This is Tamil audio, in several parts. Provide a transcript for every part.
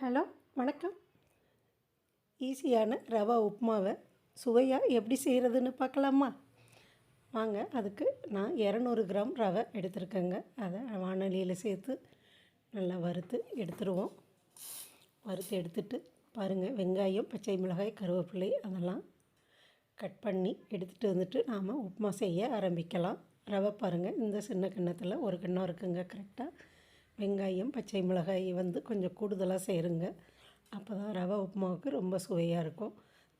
ஹலோ, வணக்கம். ஈஸியான ரவா உப்புமாவை சுவையாக எப்படி செய்கிறதுன்னு பார்க்கலாமா? வாங்க. அதுக்கு நான் 200 கிராம் ரவை எடுத்துருக்கேங்க. அதை வானலியில் சேர்த்து நல்லா வறுத்து எடுத்துருவோம். வறுத்து எடுத்துட்டு பாருங்கள், வெங்காயம், பச்சை மிளகாய், கருவேப்பிலை அதெல்லாம் கட் பண்ணி எடுத்துகிட்டு வந்துட்டு நாம் உப்புமா செய்ய ஆரம்பிக்கலாம். ரவை பாருங்கள், இந்த சின்ன கிண்ணத்தில் ஒரு கிண்ணம் இருக்குங்க. கரெக்டாக வெங்காயம், பச்சை மிளகாய் கொஞ்சம் கூடுதலாக சேருங்க. அப்போ தான் ரவை உப்புமாவுக்கு ரொம்ப சுவையாக இருக்கும்.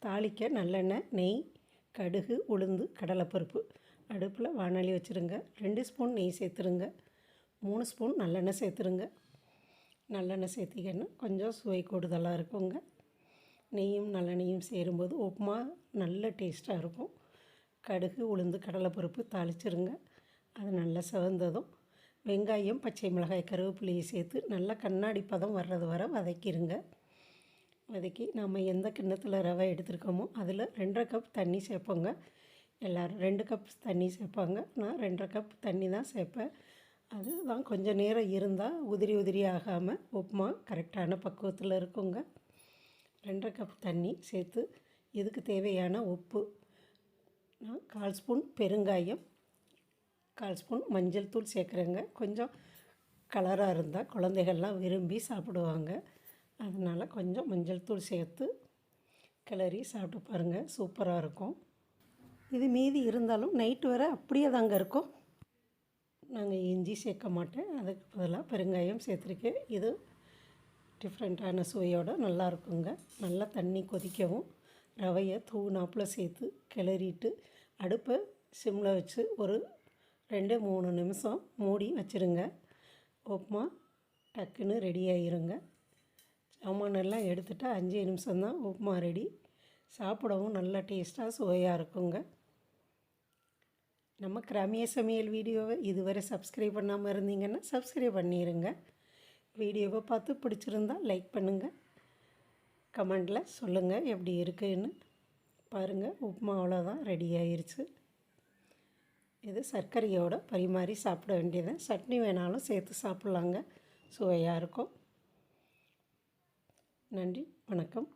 தாளிக்க நல்லெண்ணெய், நெய், கடுகு, உளுந்து, கடலைப்பருப்பு. அடுப்பில் வானொலி வச்சுருங்க. 2 ஸ்பூன் நெய் சேர்த்துருங்க. 3 ஸ்பூன் நல்லெண்ணெய் சேர்த்துருங்க. நல்லெண்ணெய் சேர்த்திக்கன்னு கொஞ்சம் சுவை கூடுதலாக இருக்குங்க. நெய்யும் நல்லெண்ணெயும் சேரும்போது உப்புமா நல்ல டேஸ்ட்டாக இருக்கும். கடுகு, உளுந்து, கடலைப்பருப்பு தாளிச்சிருங்க. அது நல்லா செவந்ததும் வெங்காயம், பச்சை மிளகாய், கருவேப்பிலையை சேர்த்து நல்லா கண்ணாடி பதம் வர்றது வர வதக்கிடுங்க. வதக்கி நம்ம எந்த கிண்ணத்தில் ரவை எடுத்துருக்கோமோ அதில் 2.5 கப் தண்ணி சேர்ப்போங்க. எல்லோரும் 2 கப் தண்ணி சேர்ப்பாங்க. நான் 2.5 கப் தண்ணி தான் சேர்ப்பேன். அதுதான் கொஞ்சம் நேரம் இருந்தால் உதிரி உதிரி ஆகாமல் உப்புமா கரெக்டான பக்குவத்தில் இருக்குங்க. 2.5 கப் தண்ணி சேர்த்து இதுக்கு தேவையான உப்பு, நான் 1/4 ஸ்பூன் பெருங்காயம், 1/4 ஸ்பூன் மஞ்சள் தூள் சேர்க்குறேங்க. கொஞ்சம் கலராக இருந்தால் குழந்தைகள்லாம் விரும்பி சாப்பிடுவாங்க. அதனால் கொஞ்சம் மஞ்சள் தூள் சேர்த்து கிளறி சாப்பிட்டு பாருங்கள், சூப்பராக இருக்கும். இது மீதி இருந்தாலும் நைட்டு வரை அப்படியே தாங்க இருக்கும். நாங்கள் இஞ்சி சேர்க்க மாட்டேன், அதுக்கு பதிலாக பெருங்காயம் சேர்த்துருக்கேன். இது டிஃப்ரெண்ட்டான சுவையோடு நல்லாயிருக்குங்க. நல்லா தண்ணி கொதிக்கவும் ரவையை தூணாப்பில் சேர்த்து கிளறிட்டு அடுப்பை சிம்மில் வச்சு ஒரு 2-3 நிமிஷம் மூடி வச்சுருங்க. உப்புமா டக்குன்னு ரெடி ஆகிருங்க. சாமானெல்லாம் எடுத்துகிட்டு 5 நிமிஷம்தான் உப்புமா ரெடி. சாப்பிடவும் நல்லா டேஸ்ட்டாக சுவையாக இருக்குங்க. நம்ம கிராமிய சமையல் வீடியோவை இதுவரை சப்ஸ்கிரைப் பண்ணாமல் இருந்தீங்கன்னா சப்ஸ்கிரைப் பண்ணிடுங்க. வீடியோவை பார்த்து பிடிச்சிருந்தால் லைக் பண்ணுங்கள். கமெண்டில் சொல்லுங்கள் எப்படி இருக்குதுன்னு. பாருங்கள், உப்புமா அவ்வளோதான், ரெடி ஆயிடுச்சு. இது சர்க்கரையோடு பரிமாறி சாப்பிட வேண்டியது. சட்னி வேணாலும் சேர்த்து சாப்பிட்லாங்க, சுவையாக இருக்கும். நன்றி, வணக்கம்.